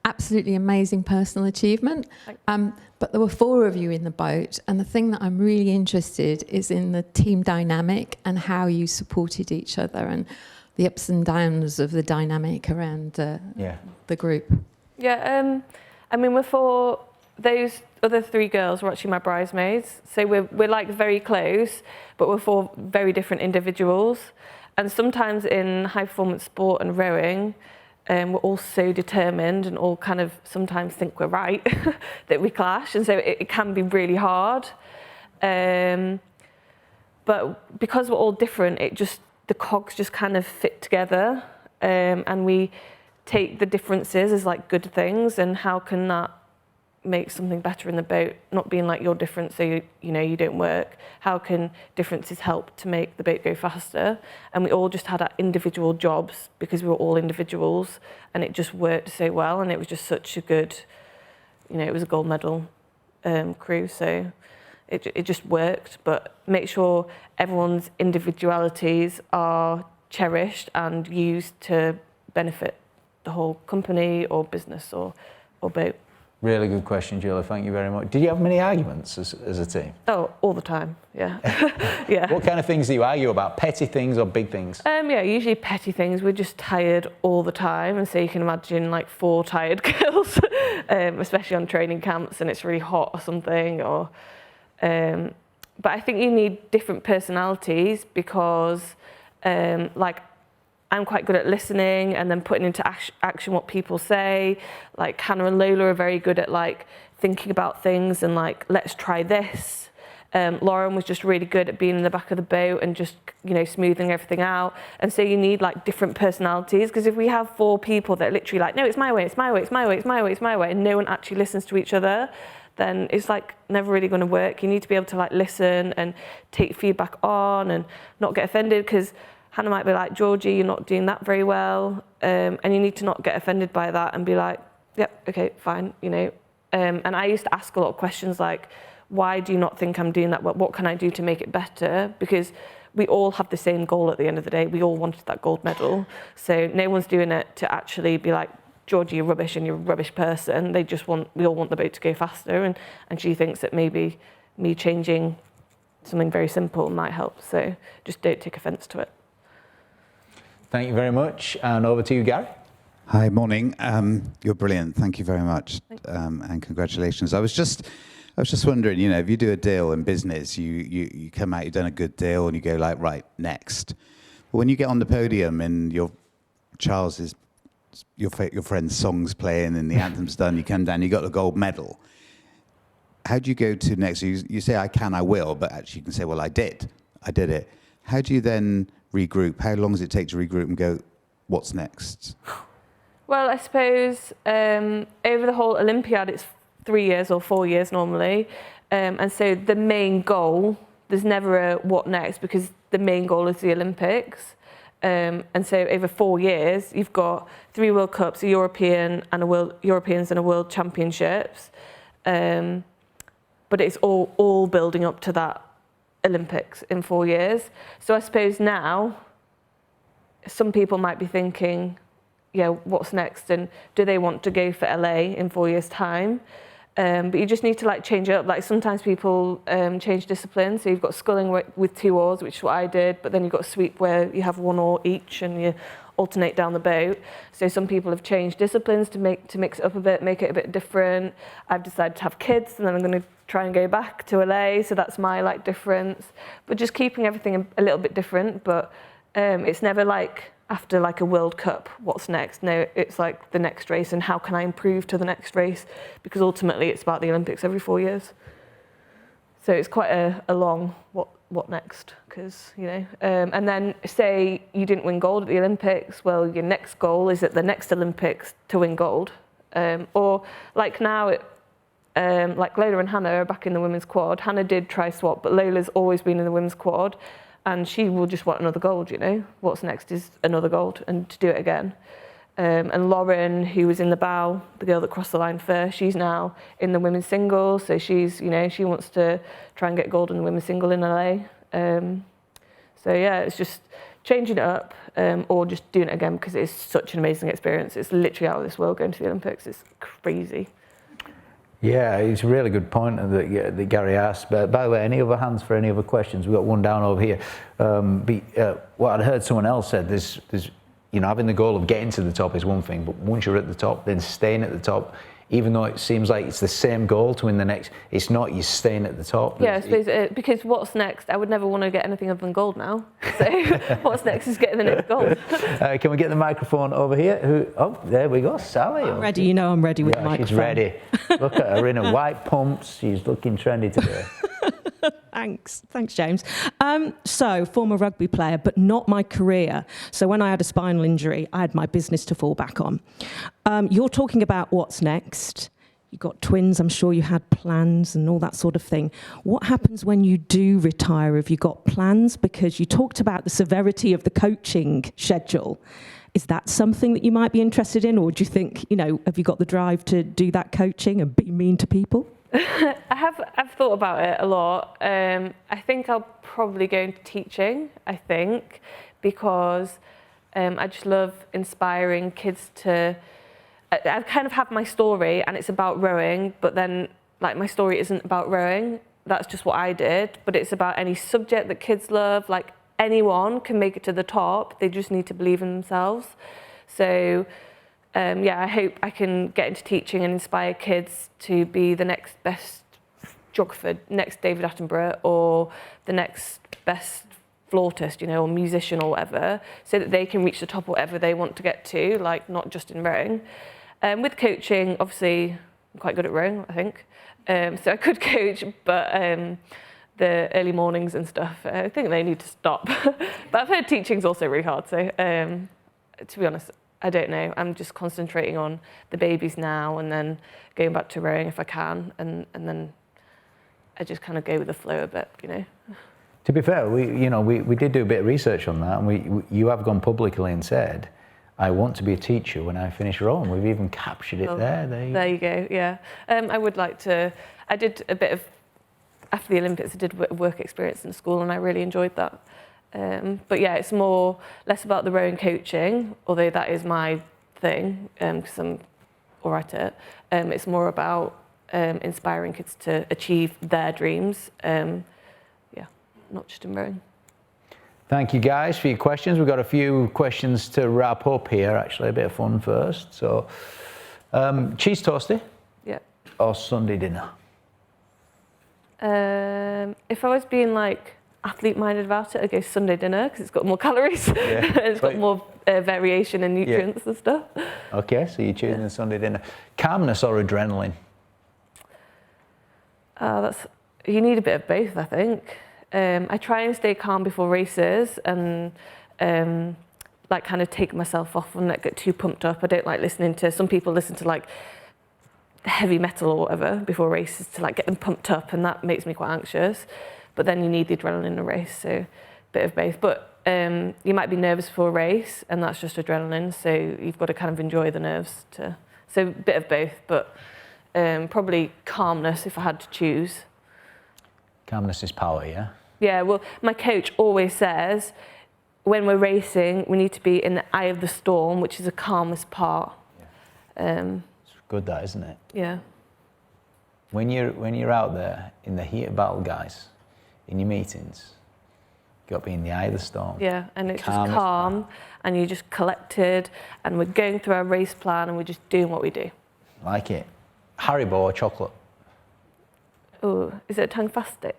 Absolutely amazing personal achievement. But there were 4 of you in the boat, and the thing that I'm really interested is in the team dynamic and how you supported each other and the ups and downs of the dynamic around the group. Yeah, I mean, those other 3 girls were actually my bridesmaids, so we're like very close, but we're 4 very different individuals. And sometimes in high performance sport and rowing, we're all so determined and all kind of sometimes think we're right that we clash, and so it can be really hard. But because we're all different, the cogs just kind of fit together, and we take the differences as like good things, and how can that make something better in the boat, not being like you're different so you don't work. How can differences help to make the boat go faster? And we all just had our individual jobs because we were all individuals, and it just worked so well, and it was just such a good, it was a gold medal crew, so it just worked. But make sure everyone's individualities are cherished and used to benefit the whole company or business or boat. Really good question, Julie. Thank you very much. Did you have many arguments as a team? Oh, all the time, yeah. Yeah. What kind of things do you argue about? Petty things or big things? Yeah, usually petty things. We're just tired all the time, and so you can imagine like 4 tired girls, especially on training camps, and it's really hot or something. But I think you need different personalities because, like, I'm quite good at listening and then putting into action what people say. Like Hannah and Lola are very good at like thinking about things and like, let's try this. Lauren was just really good at being in the back of the boat and just, smoothing everything out. And so you need like different personalities, because if we have 4 people that are literally like, no, it's my way, it's my way, it's my way, it's my way, it's my way, and no one actually listens to each other, then it's like never really going to work. You need to be able to like listen and take feedback on and not get offended, because Hannah might be like, Georgie, you're not doing that very well. And you need to not get offended by that and be like, yep, okay, fine, And I used to ask a lot of questions like, why do you not think I'm doing that well? What can I do to make it better? Because we all have the same goal at the end of the day. We all wanted that gold medal. So no one's doing it to actually be like, Georgie, you're rubbish and you're a rubbish person. We all want the boat to go faster. And she thinks that maybe me changing something very simple might help. So just don't take offence to it. Thank you very much. And over to you, Gary. Hi, morning. You're brilliant. Thank you very much. And congratulations. I was just wondering, if you do a deal in business, you come out, you've done a good deal, and you go like, right, next. But when you get on the podium and your friend's song's playing and the anthem's done, you come down, you got the gold medal. How do you go to next? You say, I will, but actually you can say, well, I did it. How do you then regroup? How long does it take to regroup and go, what's next? Well, I suppose over the whole Olympiad, it's 3 years or 4 years normally. And so the main goal, there's never a what next, because the main goal is the Olympics. And so over 4 years, you've got 3 World Cups, a Europeans and a World Championships. But it's all building up to that Olympics in 4 years. So I suppose now some people might be thinking, what's next, and do they want to go for LA in 4 years' time? But you just need to like change it up. Like sometimes people change discipline. So you've got sculling with 2 oars, which is what I did, but then you've got sweep where you have 1 oar each and you alternate down the boat. So some people have changed disciplines to mix it up a bit, make it a bit different. I've decided to have kids, and then I'm going to try and go back to LA. So that's my like difference. But just keeping everything a little bit different. But it's never like after like a World Cup, what's next? No, it's like the next race and how can I improve to the next race? Because ultimately it's about the Olympics every 4 years. So it's quite a long what next, because, you know, and then say you didn't win gold at the Olympics, well, your next goal is at the next Olympics to win gold. Or like now, like Lola and Hannah are back in the women's quad. Hannah did try swap, but Lola's always been in the women's quad, and she will just want another gold, you know. What's next is another gold, and to do it again. And Lauren, who was in the bow, the girl that crossed the line first, she's now in the women's single. So she's, you know, she wants to try and get gold in the women's single in LA. So yeah, it's just changing it up, or just doing it again, because it is such an amazing experience. It's literally out of this world going to the Olympics. It's crazy. Yeah, it's a really good point that Gary asked. But by the way, any other hands for any other questions? We've got one down over here. What I'd heard someone else said, there's you know, having the goal of getting to the top is one thing, but once you're at the top, then staying at the top, even though it seems like it's the same goal to win the next, it's not, you're staying at the top. Yeah, I suppose, because what's next? I would never want to get anything other than gold now. So what's next is getting the next gold. Can we get the microphone over here? Oh, there we go, Sally. I'm ready, you know I'm ready with the microphone. She's ready. Look at her in her white pumps. She's looking trendy today. Thanks, James. So, former rugby player, but not my career. So when I had a spinal injury, I had my business to fall back on. You're talking about what's next. You've got twins, I'm sure you had plans and all that sort of thing. What happens when you do retire? Have you got plans? Because you talked about the severity of the coaching schedule. Is that something that you might be interested in? Or do you think, you know, have you got the drive to do that coaching and be mean to people? I've thought about it a lot. I think I'll probably go into teaching, because I just love inspiring kids to... I kind of have my story and it's about rowing, but then like my story isn't about rowing. That's just what I did, but it's about any subject that kids love. Like anyone can make it to the top. They just need to believe in themselves. So I hope I can get into teaching and inspire kids to be the next best geographer, next David Attenborough, or the next best flautist, you know, or musician or whatever, so that they can reach the top whatever they want to get to, like not just in rowing. With coaching, obviously, I'm quite good at rowing, I think. So I could coach, but the early mornings and stuff, I think they need to stop. But I've heard teaching's also really hard, so to be honest, I don't know. I'm just concentrating on the babies now and then going back to rowing if I can, and then I just kind of go with the flow a bit, you know. To be fair, we did do a bit of research on that, and you have gone publicly and said, I want to be a teacher when I finish rowing. We've even captured it there. There you go, yeah. I would like to, I did a bit of, after the Olympics, I did work experience in school and I really enjoyed that. But yeah, it's less about the rowing coaching, although that is my thing, because I'm all right at it. It's more about inspiring kids to achieve their dreams, not just in rowing. Thank you guys for your questions. We've got a few questions to wrap up here, actually, a bit of fun first. So, cheese toasty? Yeah. Or Sunday dinner? If I was being like athlete-minded about it, I'd go Sunday dinner because it's got more calories. Yeah. It's got more variation in nutrients and stuff. Okay, so you're choosing Sunday dinner. Calmness or adrenaline? You need a bit of both, I think. I try and stay calm before races and like kind of take myself off and not get too pumped up. I don't like listening to, some people listen to like heavy metal or whatever before races to like get them pumped up, and that makes me quite anxious. But then you need the adrenaline in a race, so a bit of both. But you might be nervous for a race, and that's just adrenaline, so you've got to kind of enjoy the nerves too. So a bit of both, but probably calmness if I had to choose. Calmness is power, yeah? Yeah, well, my coach always says when we're racing, we need to be in the eye of the storm, which is the calmest part. Yeah. It's good, that, isn't it? Yeah. When you're out there in the heat of battle, guys, in your meetings, you've got to be in the eye of the storm. Yeah, and it's just calm, and you're just collected, and we're going through our race plan, and we're just doing what we do. Like it. Haribo or chocolate? Oh, is it tongue-fastic?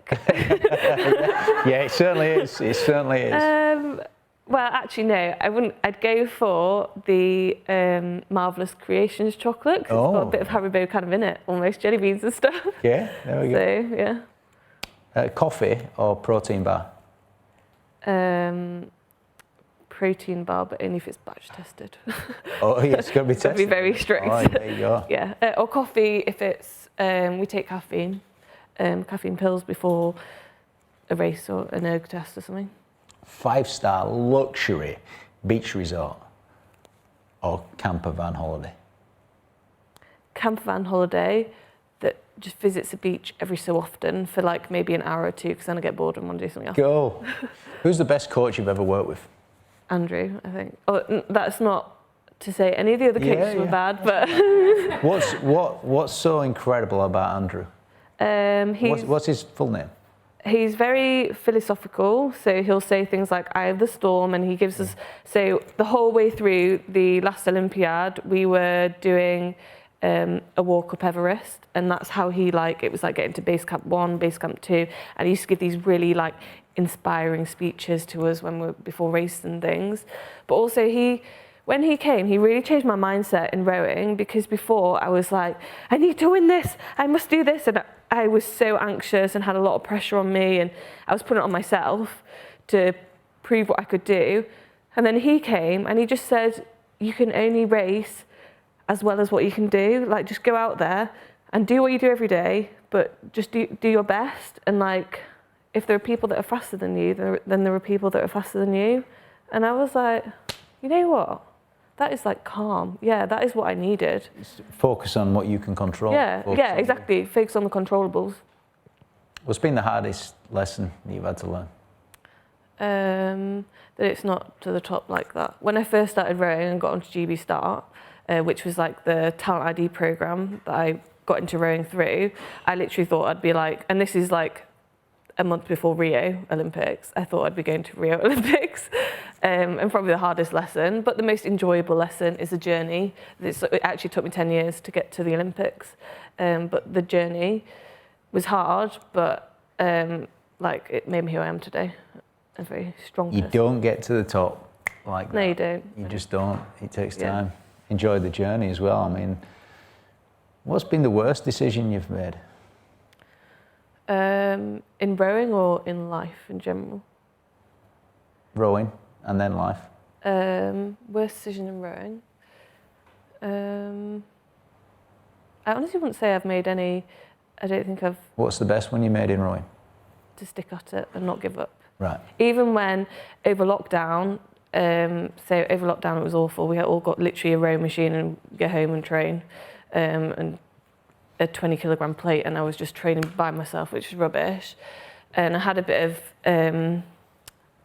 Yeah, it certainly is. It certainly is. Well, actually, no. I wouldn't. I'd go for the Marvellous Creations chocolate. 'Cause it's got a bit of Haribo kind of in it, almost jelly beans and stuff. Yeah, there we go. So, yeah. Coffee or protein bar? Protein bar, but only if it's batch tested. Oh, yeah, it's got to be tested. Got to be very strict. Oh, there you go. Yeah, or coffee if it's, we take caffeine pills before a race or an erg test or something. 5-star luxury beach resort or camper van holiday? Camper van holiday that just visits a beach every so often for like maybe an hour or two, because then I get bored and want to do something else. Go. Who's the best coach you've ever worked with? Andrew, I think. Oh, that's not to say any of the other coaches were bad, but What's so incredible about Andrew? What's his full name? He's very philosophical, so he'll say things like "Eye of the storm," and he gives us. So the whole way through the last Olympiad, we were doing a walk up Everest, and that's how he it was like getting to base camp 1, base camp 2, and he used to give these really inspiring speeches to us before races and things. But also when he came, he really changed my mindset in rowing, because before I was like, I need to win this, I must do this, and I was so anxious and had a lot of pressure on me, and I was putting it on myself to prove what I could do. And then he came and he just said, you can only race as well as what you can do. Just go out there and do what you do every day, but just do your best. And if there are people that are faster than you, then there are people that are faster than you. And I was like, you know what? That is calm. Yeah, that is what I needed. Focus on what you can control. Yeah, exactly. Focus on the controllables. What's been the hardest lesson that you've had to learn? That it's not to the top like that. When I first started rowing and got onto GB Start, which was the talent ID program that I got into rowing through, I literally thought I'd be and this is a month before Rio Olympics, I thought I'd be going to Rio Olympics. And probably the hardest lesson, but the most enjoyable lesson is the journey. It actually took me 10 years to get to the Olympics, but the journey was hard, but it made me who I am today. A very strong person. You don't get to the top like that. No, you don't. You just don't. It takes time. Enjoy the journey as well. I mean, what's been the worst decision you've made? In rowing or in life in general? Rowing and then life. Worst decision in rowing. I honestly wouldn't say I've made any. I don't think I've. What's the best one you made in rowing? To stick at it and not give up. Right. Even when over lockdown, it was awful. We all got literally a rowing machine and get home and train, and a 20 kilogram plate, and I was just training by myself, which was rubbish. And I had a bit of.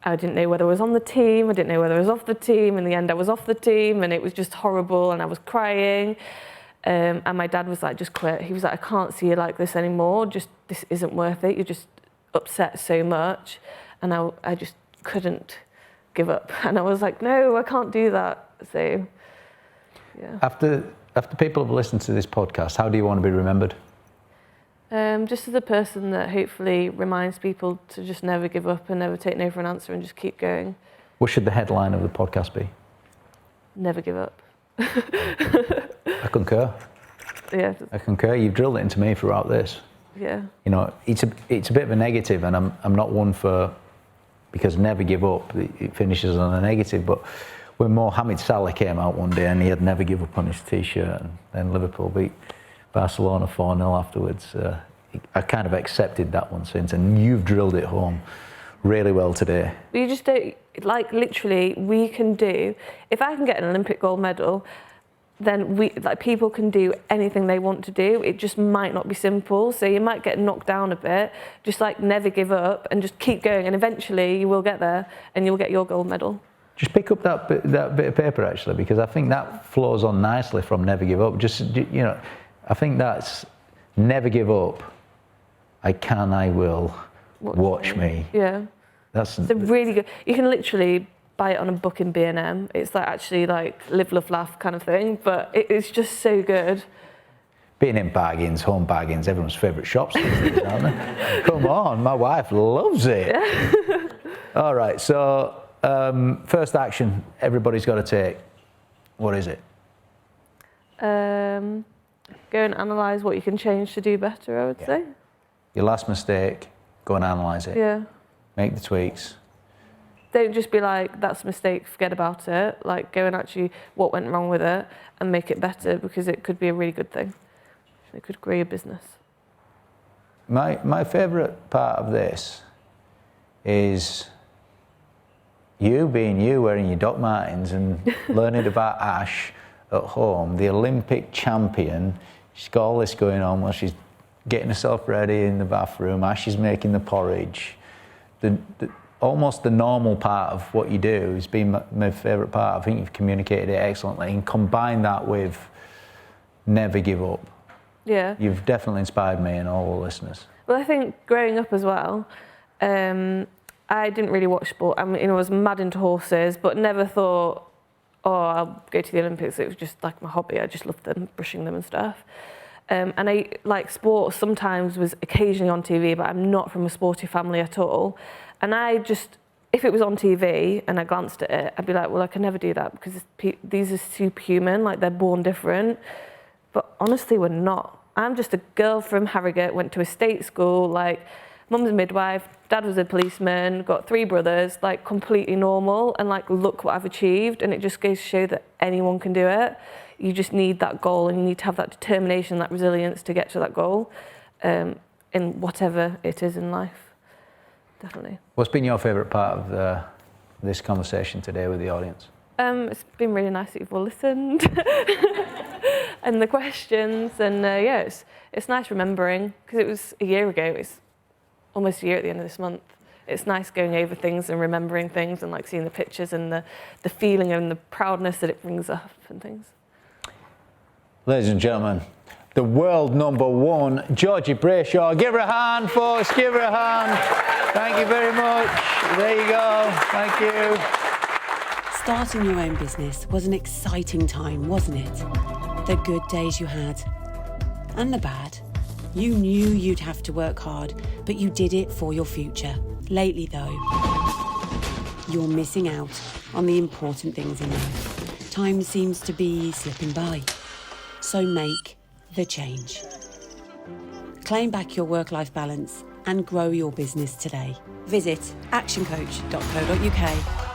I didn't know whether I was on the team, I didn't know whether I was off the team. In the end, I was off the team, and it was just horrible, and I was crying. And my dad was like, just quit. He was like, I can't see you like this anymore. This isn't worth it. You're just upset so much. And I just couldn't give up. And I was like, no, I can't do that. So, yeah. After people have listened to this podcast, how do you want to be remembered? Just as a person that hopefully reminds people to just never give up and never take no for an answer and just keep going. What should the headline of the podcast be? Never give up. I concur. Yeah. I concur. You've drilled it into me throughout this. Yeah. It's a bit of a negative, and I'm not one for, because never give up, it finishes on a negative. But when Mohamed Salah came out one day and he had never give up on his t-shirt, and then Liverpool beat Barcelona 4-0 afterwards, I kind of accepted that one since, and you've drilled it home really well today. You just don't, literally, we can do, if I can get an Olympic gold medal, then people can do anything they want to do. It just might not be simple, so you might get knocked down a bit. Just never give up and just keep going, and eventually you will get there and you'll get your gold medal. Just pick up that bit of paper, actually, because I think that flows on nicely from never give up. I think that's never give up. I can, I will. Watch me. Yeah. It's a really good. You can literally buy it on a book in B&M. It's actually live, love, laugh kind of thing, but it's just so good. B&M bargains, home bargains, everyone's favourite shops these days, aren't they? Come on, my wife loves it. Yeah. All right, so first action everybody's got to take. What is it? Go and analyse what you can change to do better, I would say. Your last mistake. go and analyse it. Yeah. Make the tweaks. Don't just be like, that's a mistake, forget about it. Like, go and actually, what went wrong with it, and make it better, because it could be a really good thing. It could grow your business. My favourite part of this is you being you, wearing your Doc Martens and learning about Ash at home, the Olympic champion. She's got all this going on while she's getting herself ready in the bathroom. Ash is making the porridge. Almost the normal part of what you do has been my favourite part. I think you've communicated it excellently, and combine that with never give up. Yeah. You've definitely inspired me and all the listeners. Well, I think growing up as well, I didn't really watch sport. I mean, I was mad into horses, but never thought, oh, I'll go to the Olympics. It was just like my hobby. I just loved them, brushing them and stuff. And I like sport sometimes was occasionally on TV, but I'm not from a sporty family at all. And I just, if it was on TV and I glanced at it, I'd be like, well, I can never do that, because these are superhuman, like they're born different. But honestly, we're not. I'm just a girl from Harrogate, went to a state school, like mum's a midwife, dad was a policeman, got 3 brothers, like completely normal, and like look what I've achieved. And it just goes to show that anyone can do it. You just need that goal, and you need to have that determination, that resilience to get to that goal, in whatever it is in life. Definitely. What's been your favourite part of this conversation today with the audience? It's been really nice that you've all listened and the questions, and yeah, it's nice remembering, because it was a year ago. It's almost a year at the end of this month. It's nice going over things and remembering things, and like seeing the pictures and the feeling and the proudness that it brings up and things. Ladies and gentlemen, the world #1, Georgie Brayshaw. Give her a hand, folks. Give her a hand. Thank you very much. There you go. Thank you. Starting your own business was an exciting time, wasn't it? The good days you had, and the bad. You knew you'd have to work hard, but you did it for your future. Lately, though, you're missing out on the important things in life. Time seems to be slipping by. So make the change. Claim back your work-life balance and grow your business today. Visit actioncoach.co.uk